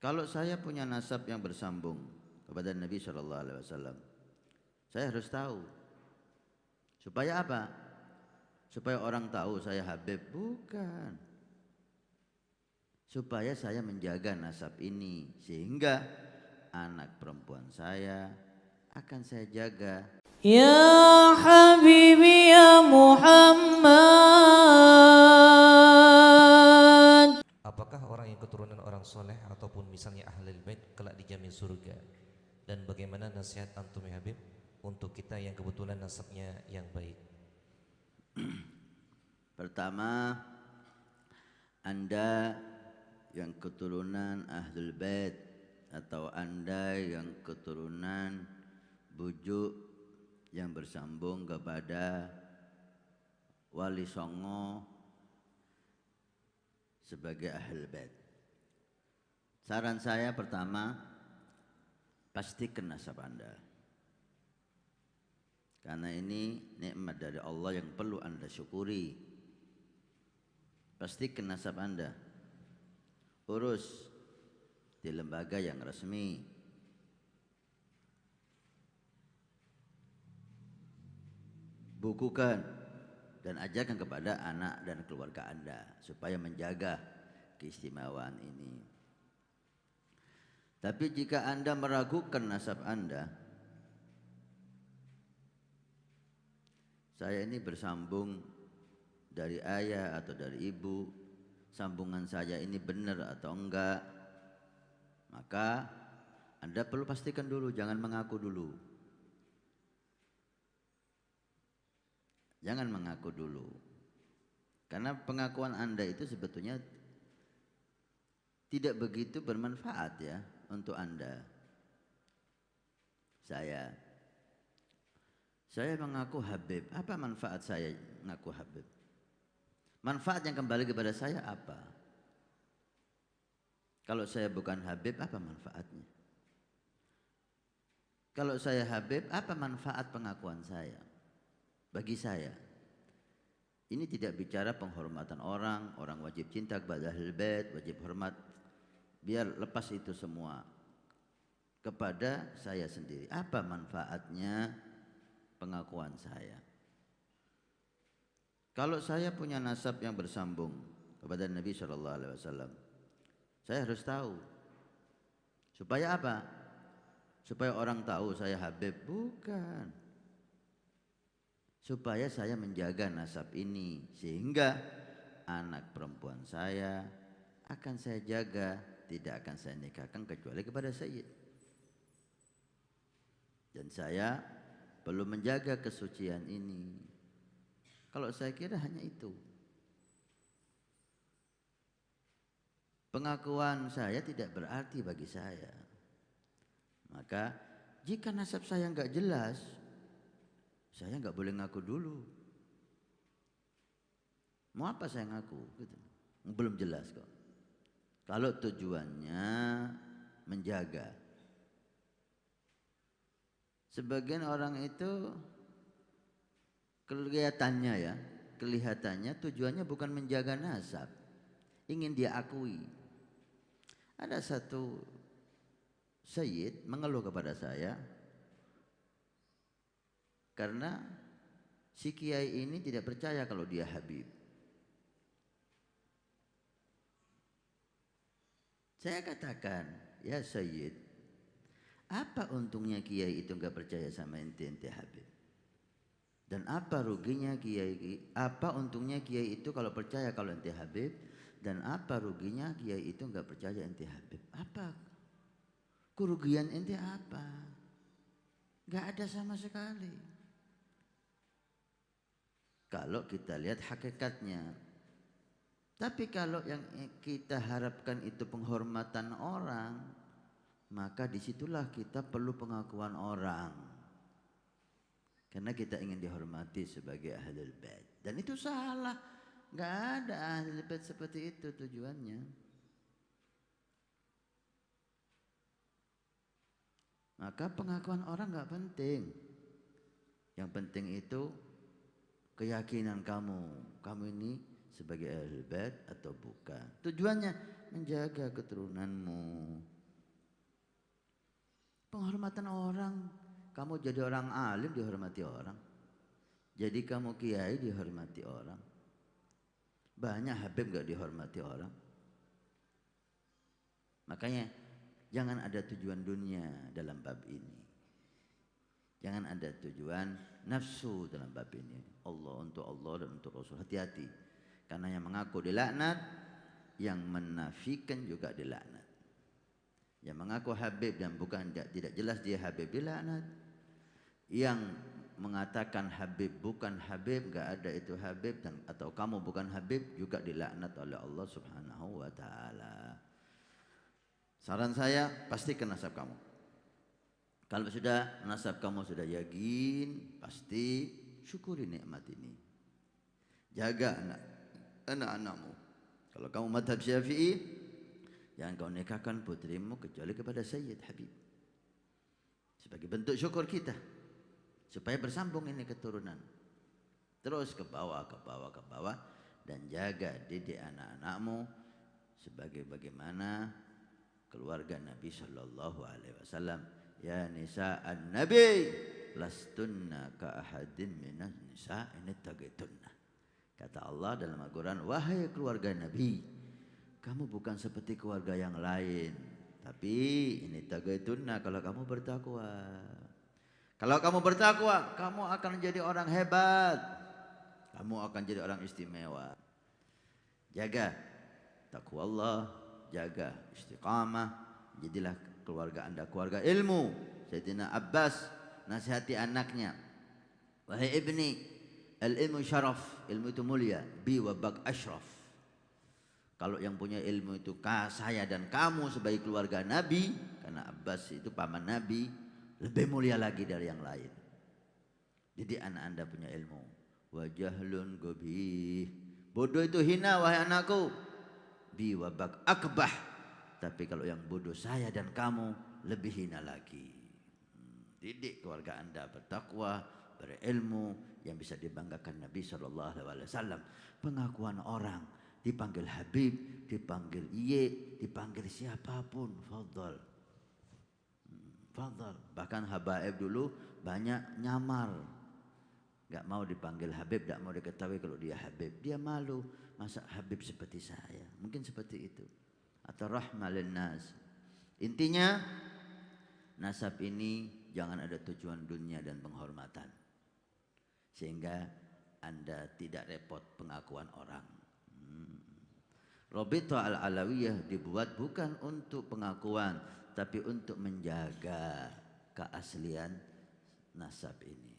Kalau saya punya nasab yang bersambung kepada Nabi Shallallahu Alaihi Wasallam, saya harus tahu. Supaya apa? Supaya orang tahu saya Habib? Bukan. Supaya saya menjaga nasab ini, sehingga anak perempuan saya akan saya jaga. Ya Habibi ya Muhammad. Apakah orang yang keturunan orang soleh ataupun misalnya ahlul bait kelak dijamin surga? Dan bagaimana nasihat antum ya Habib untuk kita yang kebetulan nasabnya yang baik? Pertama, Anda yang keturunan ahlul bait atau Anda yang keturunan bujuk yang bersambung kepada Wali Songo sebagai ahlul bait. Saran saya pertama, pastikan nasab Anda. Karena ini nikmat dari Allah yang perlu Anda syukuri. Pastikan nasab Anda. Urus di lembaga yang resmi. Bukukan dan ajarkan kepada anak dan keluarga Anda supaya menjaga keistimewaan ini. Tapi jika Anda meragukan nasab Anda, saya ini bersambung dari ayah atau dari ibu, sambungan saya ini benar atau enggak, maka Anda perlu pastikan dulu, jangan mengaku dulu. Jangan mengaku dulu. Karena pengakuan Anda itu sebetulnya tidak begitu bermanfaat ya untuk Anda. Saya mengaku Habib. Apa manfaat saya mengaku Habib? Manfaat yang kembali kepada saya apa? Kalau saya bukan Habib, apa manfaatnya? Kalau saya Habib, apa manfaat pengakuan saya? Bagi saya, ini tidak bicara penghormatan orang wajib cinta kepada ahlul bait, wajib hormat. Biar lepas itu semua kepada saya sendiri. Apa manfaatnya pengakuan saya? Kalau saya punya nasab yang bersambung kepada Nabi Shallallahu Alaihi Wasallam, saya harus tahu. Supaya apa? Supaya orang tahu saya Habib? Bukan. Supaya saya menjaga nasab ini, sehingga anak perempuan saya akan saya jaga, tidak akan saya nikahkan kecuali kepada Sayyid. Dan saya perlu menjaga kesucian ini. Kalau saya kira hanya itu. Pengakuan saya tidak berarti bagi saya. Maka jika nasab saya enggak jelas, saya enggak boleh ngaku dulu. Mau apa saya ngaku? Gitu. Belum jelas kok. Kalau tujuannya menjaga. Sebagian orang itu kelihatannya tujuannya bukan menjaga nasab, ingin dia akui. Ada satu Sayyid mengeluh kepada saya karena si kiai ini tidak percaya kalau dia Habib. Saya katakan, ya Sayyid, apa untungnya kiai itu enggak percaya sama ente Habib? Dan apa ruginya kiai? Apa untungnya kiai itu kalau percaya kalau ente Habib? Dan apa ruginya kiai itu enggak percaya ente Habib? Apa kerugian ente apa? Enggak ada sama sekali. Kalau kita lihat hakikatnya. Tapi kalau yang kita harapkan itu penghormatan orang, maka disitulah kita perlu pengakuan orang. Karena kita ingin dihormati sebagai ahlul bait. Dan itu salah. Enggak ada ahlul bait seperti itu tujuannya. Maka pengakuan orang enggak penting. Yang penting itu keyakinan kamu. Kamu ini sebagai ahlul bait atau bukan. Tujuannya menjaga keturunanmu. Penghormatan orang, kamu jadi orang alim dihormati orang. Jadi kamu kiai dihormati orang. Banyak habib gak dihormati orang. Makanya jangan ada tujuan dunia dalam bab ini. Jangan ada tujuan nafsu dalam bab ini. Allah untuk Allah dan untuk Rasul. Hati-hati. Karena yang mengaku dilaknat, yang menafikan juga dilaknat. Yang mengaku Habib dan bukan tidak jelas dia Habib dilaknat. Yang mengatakan Habib bukan Habib, enggak ada itu Habib, dan atau kamu bukan Habib juga dilaknat oleh Allah Subhanahu wa taala. Saran saya, pastikan nasab kamu. Kalau sudah nasab kamu sudah yakin, pasti syukuri nikmat ini. Jaga anak-anakmu. Kalau kamu madhab Syafi'i, jangan kau nikahkan putrimu kecuali kepada Sayyid Habib. Sebagai bentuk syukur kita, supaya bersambung ini keturunan. Terus ke bawah, ke bawah, ke bawah, dan jaga didik anak-anakmu sebagai bagaimana keluarga Nabi Sallallahu Alaihi Wasallam. Ya nisa'an Nabi, lastunna ka ahadin minan nisa'in ittaqaitunna. Kata Allah dalam Al-Quran, wahai keluarga Nabi, kamu bukan seperti keluarga yang lain, tapi ini taqaitunna, kalau kamu bertakwa. Kalau kamu bertakwa, kamu akan menjadi orang hebat. Kamu akan jadi orang istimewa. Jaga takwa Allah, jaga istiqamah, jadilah keluarga anda keluarga ilmu. Sayyidina Abbas nasihati anaknya, wahai ibni, al-ilmu syaraf, ilmu itu mulia, bi wa bak ashraf. Kalau yang punya ilmu itu saya dan kamu sebagai keluarga Nabi, karena Abbas itu paman Nabi, lebih mulia lagi dari yang lain. Jadi anak anda punya ilmu. Wa jahlun gobih, bodoh itu hina wahai anakku. Bi wabak akbah, tapi kalau yang bodoh saya dan kamu lebih hina lagi. Didik keluarga anda bertakwa, berilmu, yang bisa dibanggakan Nabi SAW. Pengakuan orang dipanggil Habib, dipanggil Iye, dipanggil siapapun, fadhal. Fadhal. Bahkan habaib dulu banyak nyamar, gak mau dipanggil Habib, gak mau diketahui kalau dia Habib. Dia malu, masa Habib seperti saya, mungkin seperti itu. Atau rahmah linnas. Intinya nasab ini jangan ada tujuan dunia dan penghormatan, sehingga anda tidak repot pengakuan orang. Rabithah al-alawiyah dibuat bukan untuk pengakuan, tapi untuk menjaga keaslian nasab ini.